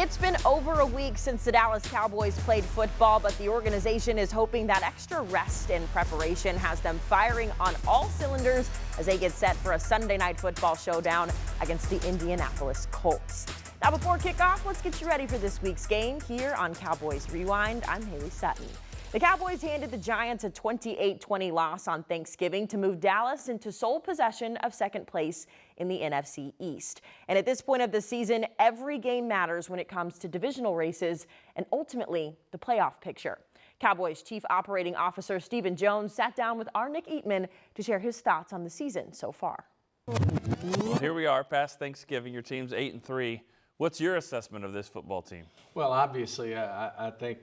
It's been over a week since the Dallas Cowboys played football, but the organization is hoping that extra rest and preparation has them firing on all cylinders as they get set for a Sunday night football showdown against the Indianapolis Colts. Now, before kickoff, let's get you ready for this week's game here on Cowboys Rewind. I'm Haley Sutton. The Cowboys handed the Giants a 28-20 loss on Thanksgiving to move Dallas into sole possession of second place in the NFC East. And at this point of the season, every game matters when it comes to divisional races and ultimately the playoff picture. Cowboys Chief Operating Officer Stephen Jones sat down with our Nick Eatman to share his thoughts on the season so far. Well, here we are past Thanksgiving. Your team's 8-3. What's your assessment of this football team? Well, obviously, I think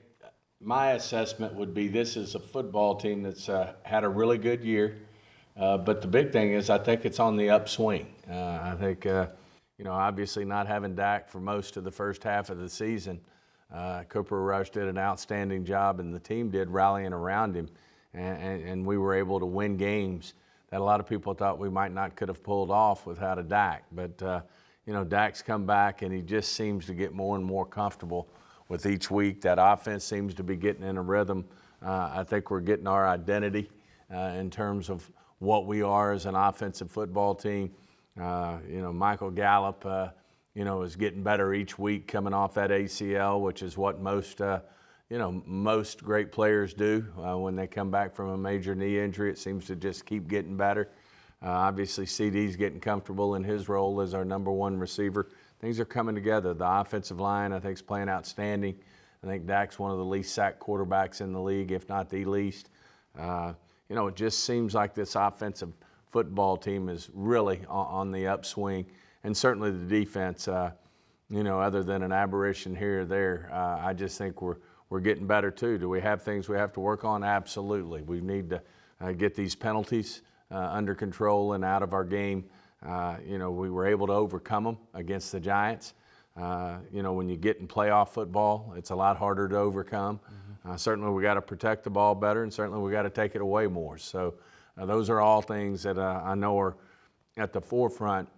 my assessment would be this is a football team that's had a really good year. But the big thing is I think it's on the upswing. I think, obviously not having Dak for most of the first half of the season, Cooper Rush did an outstanding job, and the team did rallying around him. And we were able to win games that a lot of people thought we might not could have pulled off without a Dak. But, Dak's come back, and he just seems to get more and more comfortable with each week. That offense seems to be getting in a rhythm. I think we're getting our identity in terms of what we are as an offensive football team. Michael Gallup, is getting better each week coming off that ACL, which is what most great players do when they come back from a major knee injury. It seems to just keep getting better. Obviously, CD's getting comfortable in his role as our number one receiver. Things are coming together. The offensive line, I think, is playing outstanding. I think Dak's one of the least sacked quarterbacks in the league, if not the least. It just seems like this offensive football team is really on the upswing. And certainly the defense, other than an aberration here or there, I just think we're getting better too. Do we have things we have to work on? Absolutely. We need to get these penalties under control and out of our game. We were able to overcome them against the Giants. When you get in playoff football, it's a lot harder to overcome. Certainly we got to protect the ball better, and certainly we got to take it away more. So those are all things that I know are at the forefront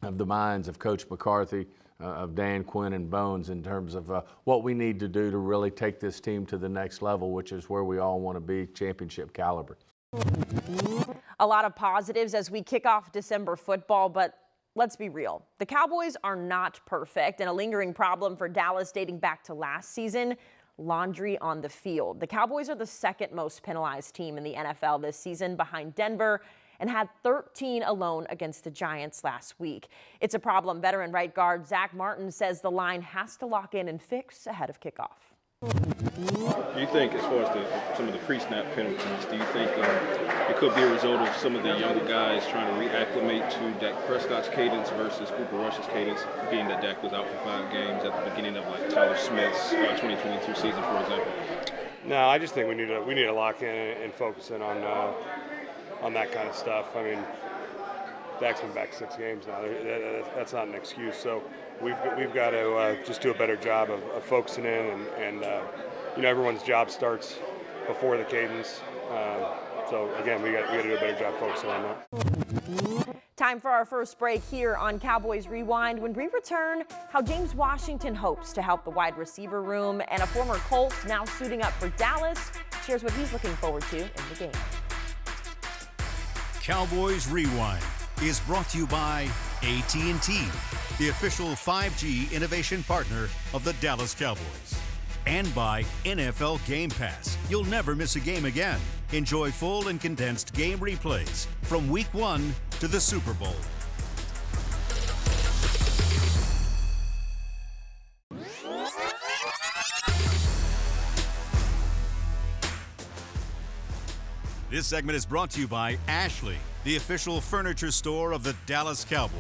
of the minds of Coach McCarthy, of Dan Quinn and Bones in terms of what we need to do to really take this team to the next level, which is where we all want to be, championship caliber. A lot of positives as we kick off December football, but let's be real. The Cowboys are not perfect, and a lingering problem for Dallas dating back to last season, laundry on the field. The Cowboys are the second most penalized team in the NFL this season behind Denver and had 13 alone against the Giants last week. It's a problem veteran right guard Zach Martin says the line has to lock in and fix ahead of kickoff. Do you think, as far as some of the pre-snap penalties, do you think it could be a result of some of the younger guys trying to reacclimate to Dak Prescott's cadence versus Cooper Rush's cadence, being that Dak was out for 5 games at the beginning of Tyler Smith's 2022 season, for example? No, I just think we need to lock in and focus in on that kind of stuff. I mean, Dak's been back 6 games now. That's not an excuse. So we've got to just do a better job of focusing in, and everyone's job starts before the cadence. So again, we got to do a better job focusing on that. Time for our first break here on Cowboys Rewind. When we return, how James Washington hopes to help the wide receiver room, and a former Colt now suiting up for Dallas shares what he's looking forward to in the game. Cowboys Rewind is brought to you by AT&T, the official 5G innovation partner of the Dallas Cowboys. And by NFL Game Pass. You'll never miss a game again. Enjoy full and condensed game replays from Week 1 to the Super Bowl. This segment is brought to you by Ashley, the official furniture store of the Dallas Cowboys.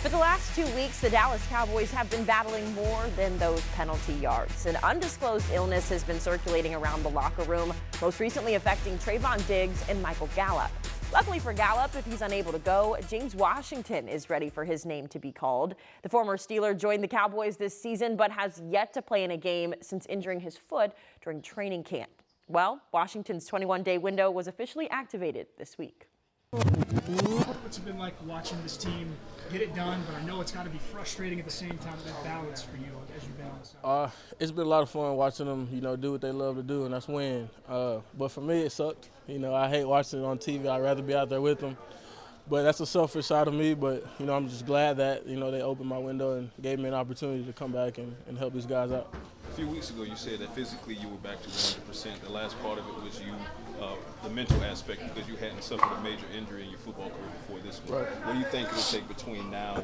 For the last 2 weeks, the Dallas Cowboys have been battling more than those penalty yards. An undisclosed illness has been circulating around the locker room, most recently affecting Trayvon Diggs and Michael Gallup. Luckily for Gallup, if he's unable to go, James Washington is ready for his name to be called. The former Steeler joined the Cowboys this season, but has yet to play in a game since injuring his foot during training camp. Well, Washington's 21-day window was officially activated this week. What's it been like watching this team get it done? But I know it's got to be frustrating at the same time, that balance for you as you've been on the side. It's been a lot of fun watching them, do what they love to do, and that's win. But for me, it sucked. I hate watching it on TV. I'd rather be out there with them. But that's a selfish side of me. But, I'm just glad that, they opened my window and gave me an opportunity to come back and help these guys out. A few weeks ago, you said that physically you were back to 100%. The last part of it was the mental aspect, because you hadn't suffered a major injury in your football career before this one. Right. What do you think it'll take between now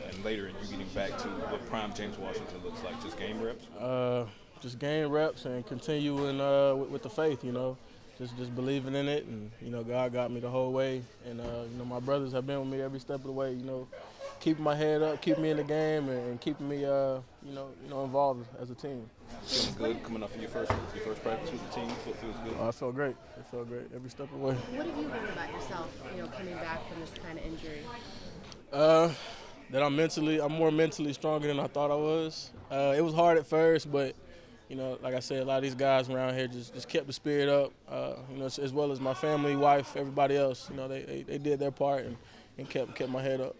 and later and you getting back to what prime James Washington looks like? Just game reps? Just gain reps and continuing with the faith, Just believing in it, and God got me the whole way, and my brothers have been with me every step of the way. Keeping my head up, keeping me in the game, and keeping me involved as a team. Feels good coming off of your first practice with the team. Feels good. I felt great. It felt great every step of the way. What have you learned about yourself, coming back from this kind of injury? That I'm more mentally stronger than I thought I was. It was hard at first, but. Like I said, a lot of these guys around here just kept the spirit up, as well as my family, wife, everybody else. They did their part and kept my head up.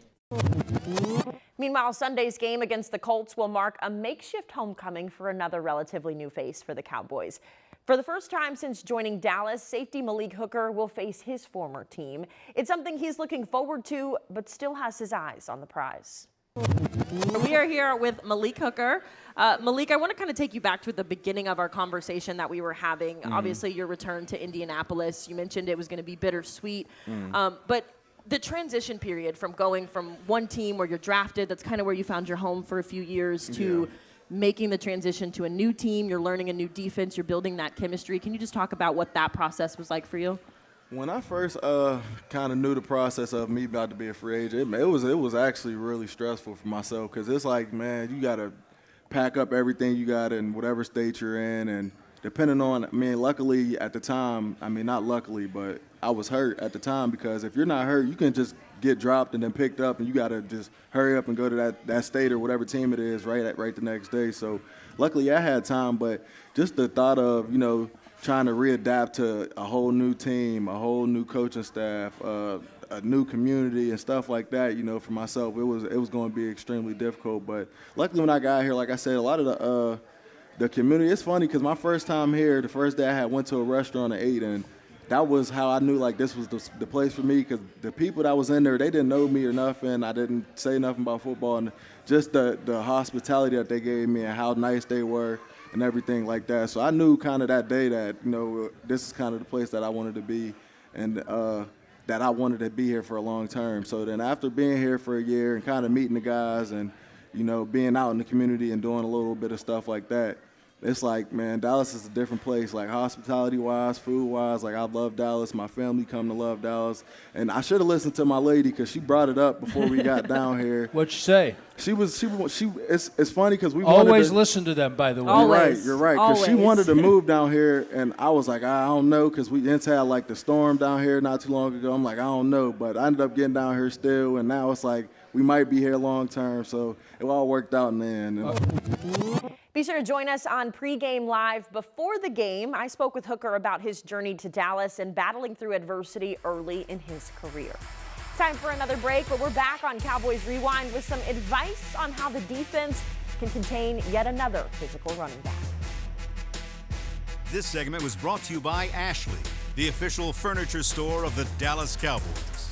Meanwhile, Sunday's game against the Colts will mark a makeshift homecoming for another relatively new face for the Cowboys. For the first time since joining Dallas, safety Malik Hooker will face his former team. It's something he's looking forward to, but still has his eyes on the prize. We are here with Malik Hooker. Malik, I want to kind of take you back to the beginning of our conversation that we were having. Obviously, your return to Indianapolis, you mentioned it was going to be bittersweet. But the transition period from going from one team where you're drafted, that's kind of where you found your home for a few years, to making the transition to a new team, you're learning a new defense, you're building that chemistry. Can you just talk about what that process was like for you? When I first kind of knew the process of me about to be a free agent, it was actually really stressful for myself, because it's like, man, you got to pack up everything you got in whatever state you're in, and depending on, luckily at the time, not luckily, but I was hurt at the time, because if you're not hurt, you can just get dropped and then picked up, and you got to just hurry up and go to that state or whatever team it is right the next day. So luckily I had time, but just the thought of, trying to readapt to a whole new team, a whole new coaching staff, a new community and stuff like that, for myself, it was going to be extremely difficult. But luckily when I got here, like I said, a lot of the community, it's funny because my first time here, the first day I went to a restaurant and ate, and that was how I knew this was the place for me, because the people that was in there, they didn't know me or nothing. I didn't say nothing about football, and just the hospitality that they gave me and how nice they were and everything like that. So I knew kind of that day that, this is kind of the place that I wanted to be, and that I wanted to be here for a long term. So then after being here for a year and kind of meeting the guys and, being out in the community and doing a little bit of stuff like that, it's like, man, Dallas is a different place, like hospitality-wise, food-wise. Like, I love Dallas. My family come to love Dallas. And I should have listened to my lady, because she brought it up before we got down here. What'd you say? It's funny because we always listen to them, by the way. You're right. Because she wanted to move down here, and I was like, I don't know, because we had like the storm down here not too long ago. I'm like, I don't know, but I ended up getting down here still, and now it's like we might be here long term. So it all worked out in the end. Be sure to join us on Pregame Live. Before the game, I spoke with Hooker about his journey to Dallas and battling through adversity early in his career. Time for another break, but we're back on Cowboys Rewind with some advice on how the defense can contain yet another physical running back. This segment was brought to you by Ashley, the official furniture store of the Dallas Cowboys.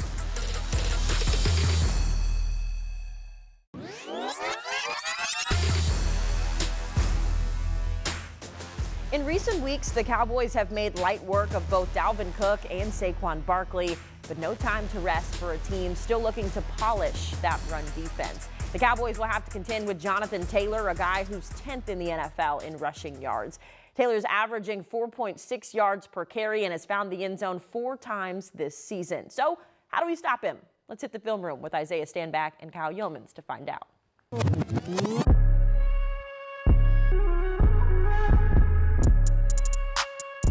In recent weeks, the Cowboys have made light work of both Dalvin Cook and Saquon Barkley, but no time to rest for a team still looking to polish that run defense. The Cowboys will have to contend with Jonathan Taylor, a guy who's 10th in the NFL in rushing yards. Taylor's averaging 4.6 yards per carry and has found the end zone 4 times this season. So how do we stop him? Let's hit the film room with Isaiah Stanback and Kyle Yeomans to find out.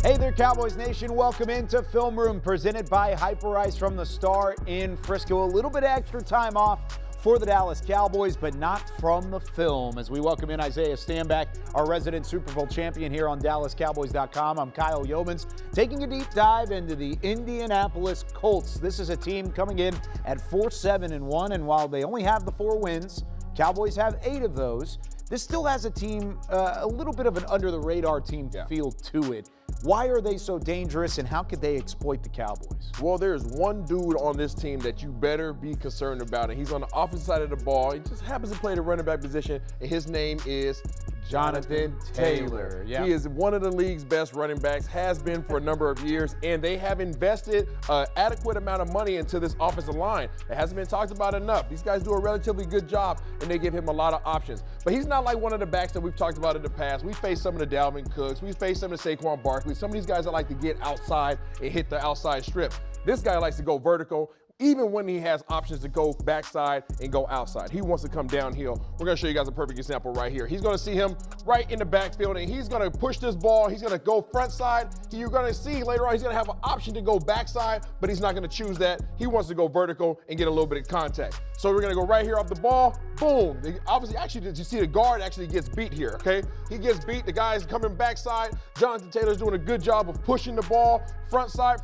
Hey there, Cowboys Nation. Welcome into Film Room, presented by Hyperice from the Star in Frisco. A little bit of extra time off for the Dallas Cowboys, but not from the film. As we welcome in Isaiah Stanback, our resident Super Bowl champion here on DallasCowboys.com. I'm Kyle Yeomans, taking a deep dive into the Indianapolis Colts. This is a team coming in at 4-7-1, and while they only have the 4 wins, Cowboys have 8 of those. This still has a team, a little bit of an under-the-radar team feel to it. Why are they so dangerous, and how could they exploit the Cowboys? Well, there's one dude on this team that you better be concerned about, and he's on the offensive side of the ball. He just happens to play the running back position, and his name is Jonathan Taylor. Yeah. He is one of the league's best running backs, has been for a number of years, and they have invested an adequate amount of money into this offensive line. It hasn't been talked about enough. These guys do a relatively good job, and they give him a lot of options. But he's not like one of the backs that we've talked about in the past. We faced some of the Dalvin Cooks. We faced some of the Saquon Barkley. Some of these guys that like to get outside and hit the outside strip. This guy likes to go vertical. Even when he has options to go backside and go outside, he wants to come downhill. We're gonna show you guys a perfect example right here. He's gonna see him right in the backfield, and he's gonna push this ball. He's gonna go front side. You're gonna see later on, he's gonna have an option to go backside, but he's not gonna choose that. He wants to go vertical and get a little bit of contact. So we're gonna go right here off the ball, boom. Obviously, actually, did you see the guard actually gets beat here, okay? He gets beat, the guy's coming backside. Jonathan Taylor's doing a good job of pushing the ball, front side,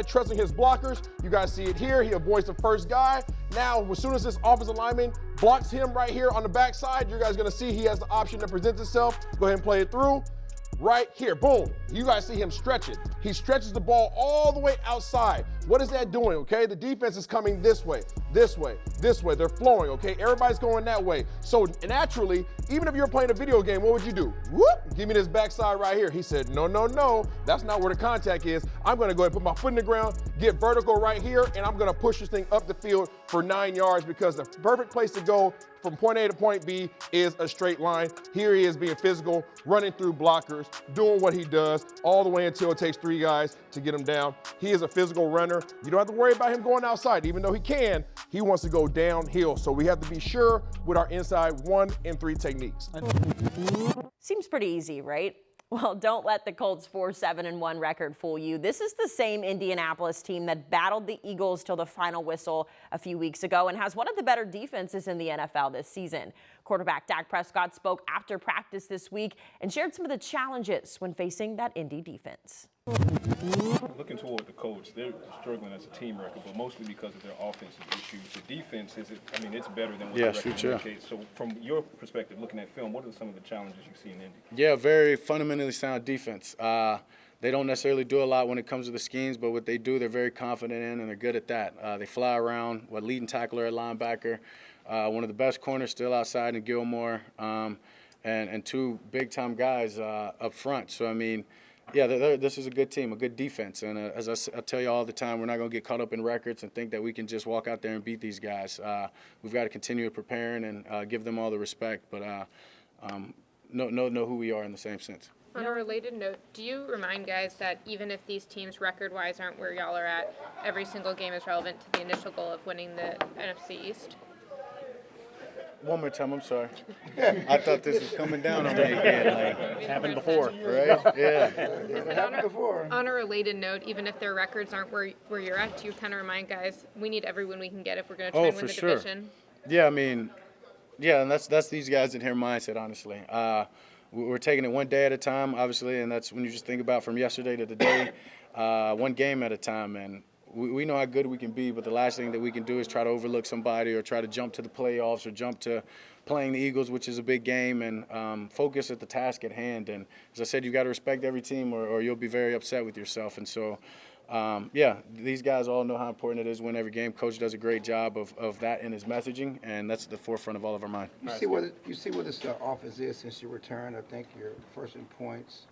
trusting his blockers. You guys see it here, he avoids the first guy. Now, as soon as this offensive lineman blocks him right here on the backside, you guys gonna see he has the option that presents itself. Go ahead and play it through. Right here, boom. You guys see him stretch it. He stretches the ball all the way outside. What is that doing, okay? The defense is coming this way, this way, this way. They're flowing, okay? Everybody's going that way. So naturally, even if you're playing a video game, what would you do? Whoop, give me this backside right here. He said, no, no, no. That's not where the contact is. I'm gonna go ahead and put my foot in the ground, get vertical right here, and I'm gonna push this thing up the field for 9 yards, because the perfect place to go from point A to point B is a straight line. Here he is being physical, running through blockers, doing what he does all the way until it takes 3 guys to get him down. He is a physical runner. You don't have to worry about him going outside. Even though he can, he wants to go downhill. So we have to be sure with our inside 1 and 3 techniques. Seems pretty easy, right? Well, don't let the Colts' 4-7-1 record fool you. This is the same Indianapolis team that battled the Eagles till the final whistle a few weeks ago and has one of the better defenses in the NFL this season. Quarterback Dak Prescott spoke after practice this week and shared some of the challenges when facing that Indy defense. Looking toward the Colts, they're struggling as a team record, but mostly because of their offensive issues. The defense it's better than what the record indicates. So from your perspective, looking at film, what are some of the challenges you see in Indy? Yeah, very fundamentally sound defense. They don't necessarily do a lot when it comes to the schemes, but what they do, they're very confident in, and they're good at that. They fly around, leading tackler at linebacker, one of the best corners still outside in Gilmore, and 2 big-time guys up front. So, I mean, yeah, this is a good team, a good defense. And as I tell you all the time, we're not going to get caught up in records and think that we can just walk out there and beat these guys. We've got to continue preparing and give them all the respect, but know who we are in the same sense. On a related note, do you remind guys that even if these teams record-wise aren't where y'all are at, every single game is relevant to the initial goal of winning the NFC East? One more time, I'm sorry. I thought this was coming down on me again. Happened before. Right? Yeah. On a related note, even if their records aren't where you're at, do you kind of remind guys, we need every win we can get if we're going to try and win the division? Yeah, I mean, yeah, and that's these guys in here mindset, honestly. We're taking it one day at a time, obviously, and that's when you just think about from yesterday to today, one game at a time. And we know how good we can be, but the last thing that we can do is try to overlook somebody or try to jump to the playoffs or jump to playing the Eagles, which is a big game, and focus at the task at hand. And as I said, you've got to respect every team or you'll be very upset with yourself. And so, yeah, these guys all know how important it is to win every game. Coach does a great job of that in his messaging, and that's the forefront of all of our mind. You see what this offense is since your return. I think you're first in points,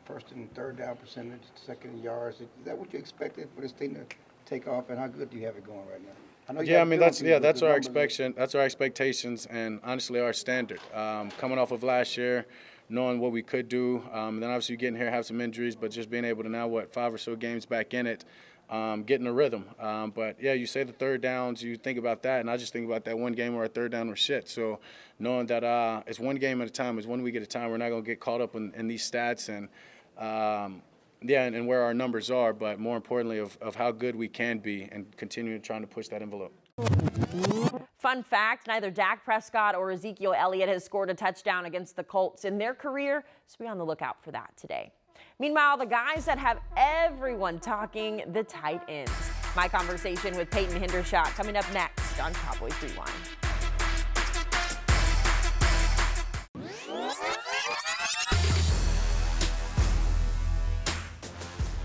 first and third down percentage, second in yards. Is that what you expected for this team to take off, and how good do you have it going right now? Yeah, I mean that's our expectation. That's our expectations, and honestly our standard. Coming off of last year, knowing what we could do, and then obviously getting here, have some injuries, but just being able to now 5 or so games back in it, getting a rhythm. But yeah, you say the third downs, you think about that, and I just think about that one game where our third down was shit. So knowing that it's one game at a time, it's 1 week at a time. We're not gonna get caught up in these stats and. And where our numbers are, but more importantly of how good we can be and continue trying to push that envelope. Fun fact, neither Dak Prescott or Ezekiel Elliott has scored a touchdown against the Colts in their career, so be on the lookout for that today. Meanwhile, the guys that have everyone talking, the tight ends. My conversation with Peyton Hendershot coming up next on Cowboys Rewind.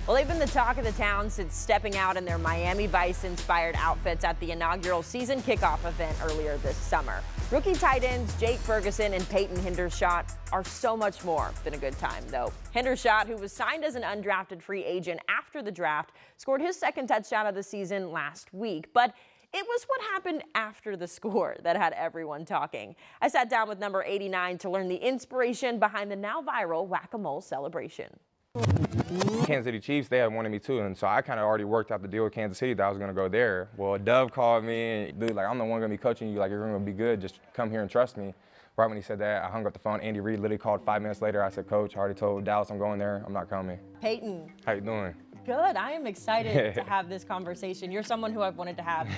Well, they've been the talk of the town since stepping out in their Miami Vice-inspired outfits at the inaugural season kickoff event earlier this summer. Rookie tight ends Jake Ferguson and Peyton Hendershot are so much more. Been a good time, though. Hendershot, who was signed as an undrafted free agent after the draft, scored his second touchdown of the season last week. But it was what happened after the score that had everyone talking. I sat down with number 89 to learn the inspiration behind the now viral whack-a-mole celebration. Kansas City Chiefs, they had wanted me too, and so I kind of already worked out the deal with Kansas City that I was going to go there. Well, Dove called me, and dude, like, I'm the one going to be coaching you. Like, you're going to be good. Just come here and trust me. Right when he said that, I hung up the phone. Andy Reid literally called 5 minutes later. I said, Coach, I already told Dallas I'm going there. I'm not coming. Peyton. How you doing? Good. I am excited to have this conversation. You're someone who I've wanted to have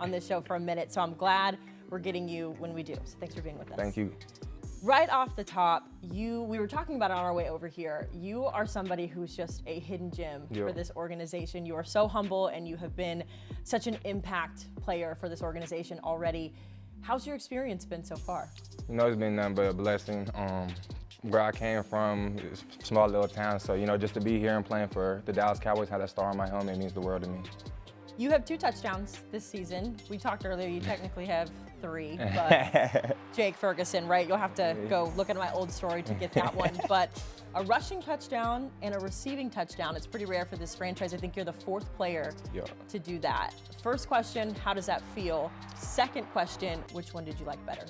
on this show for a minute, so I'm glad we're getting you when we do. So thanks for being with us. Thank you. Right off the top, we were talking about it on our way over here. You are somebody who's just a hidden gem for this organization. You are so humble, and you have been such an impact player for this organization already. How's your experience been so far? You know, it's been nothing but a blessing. Where I came from, it's a small little town, so, you know, just to be here and playing for the Dallas Cowboys, have that star on my helmet, means the world to me. You have 2 touchdowns this season. We talked earlier, you technically have 3, but Jake Ferguson, right? You'll have to go look at my old story to get that one. But a rushing touchdown and a receiving touchdown, it's pretty rare for this franchise. I think you're the 4th player to do that. First question, how does that feel? Second question, which one did you like better?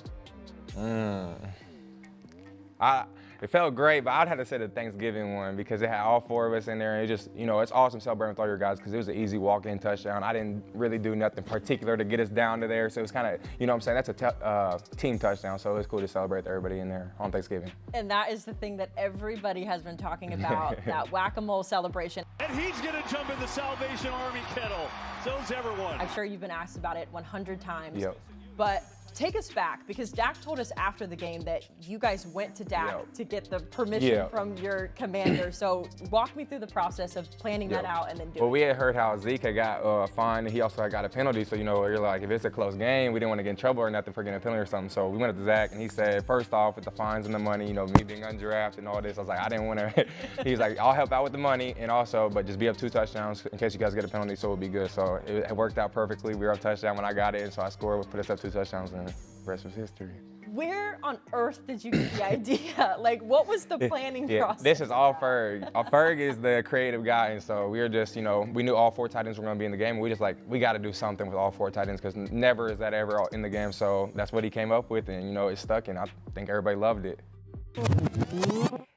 It felt great, but I'd have to say the Thanksgiving one because it had all 4 of us in there. And it just, you know, it's awesome celebrating with all your guys because it was an easy walk-in touchdown. I didn't really do nothing particular to get us down to there. So it was kind of, you know what I'm saying, that's a team touchdown. So it's cool to celebrate with everybody in there on Thanksgiving. And that is the thing that everybody has been talking about, that whack-a-mole celebration. And he's going to jump in the Salvation Army kettle. So's everyone. I'm sure you've been asked about it 100 times. Yep. But take us back, because Dak told us after the game that you guys went to Dak to get the permission from your commander. So walk me through the process of planning that out and then doing it. Well, we had heard how Zeke had got a fine, and he also had got a penalty. So, you know, you're like, if it's a close game, we didn't want to get in trouble or nothing for getting a penalty or something. So we went up to Zach, and he said, first off, with the fines and the money, you know, me being undrafted and all this, I was like, I didn't want to. He's like, I'll help out with the money, and also, but just be up 2 touchdowns in case you guys get a penalty, so it'll be good. So it worked out perfectly. We were up touchdown when I got it, and so I scored, put us up 2 touchdowns, and the rest was history. Where on earth did you get the idea? Like, what was the planning process? This is all Ferg. Ferg is the creative guy, and so we were just, you know, we knew all 4 tight ends were going to be in the game, and we just like, we got to do something with all 4 tight ends because never is that ever in the game. So that's what he came up with, and, you know, it stuck, and I think everybody loved it.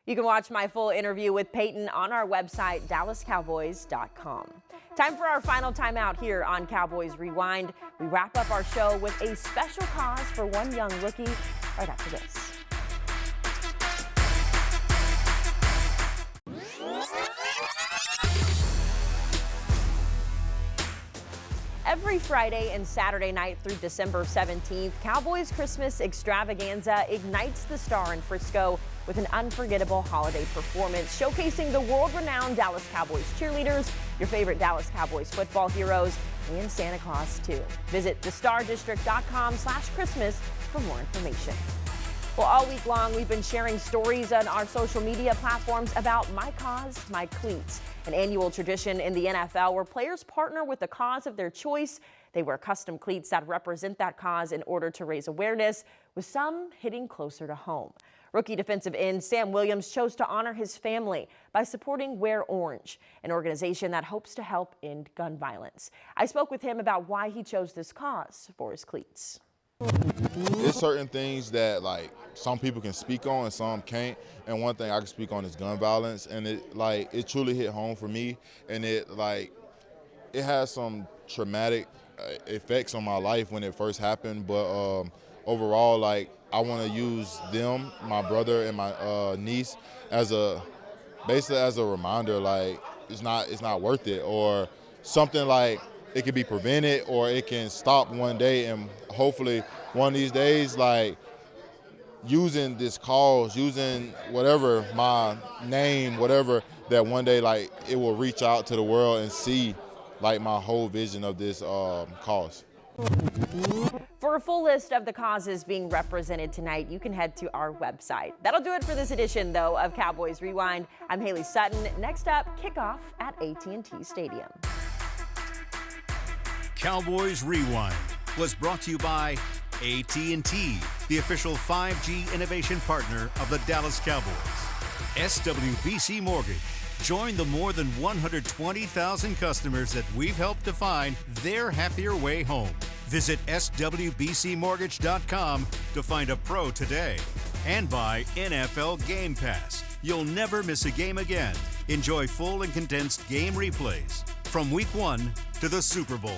You can watch my full interview with Peyton on our website, DallasCowboys.com. Time for our final timeout here on Cowboys Rewind. We wrap up our show with a special cause for one young rookie right after this. Every Friday and Saturday night through December 17th, Cowboys Christmas Extravaganza ignites the star in Frisco with an unforgettable holiday performance showcasing the world-renowned Dallas Cowboys cheerleaders, your favorite Dallas Cowboys football heroes, and Santa Claus too. Visit thestardistrict.com/Christmas for more information. Well, all week long, we've been sharing stories on our social media platforms about My Cause, My Cleats, an annual tradition in the NFL where players partner with the cause of their choice. They wear custom cleats that represent that cause in order to raise awareness, with some hitting closer to home. Rookie defensive end Sam Williams chose to honor his family by supporting Wear Orange, an organization that hopes to help end gun violence. I spoke with him about why he chose this cause for his cleats. There's certain things that, like, some people can speak on and some can't, and one thing I can speak on is gun violence, and it truly hit home for me, and it has some traumatic effects on my life when it first happened, but overall, like, I want to use them, my brother and my niece, basically as a reminder, like, it's not worth it, or something like it can be prevented or it can stop one day, and hopefully one of these days, like, using this cause, using whatever, my name, whatever, that one day, like, it will reach out to the world and see, like, my whole vision of this cause. For a full list of the causes being represented tonight, you can head to our website. That'll do it for this edition, though, of Cowboys Rewind. I'm Haley Sutton. Next up, kickoff at AT&T Stadium. Cowboys Rewind was brought to you by AT&T, the official 5G innovation partner of the Dallas Cowboys. SWBC Mortgage. Join the more than 120,000 customers that we've helped to find their happier way home. Visit swbcmortgage.com to find a pro today. And by NFL Game Pass. You'll never miss a game again. Enjoy full and condensed game replays from Week 1 to the Super Bowl.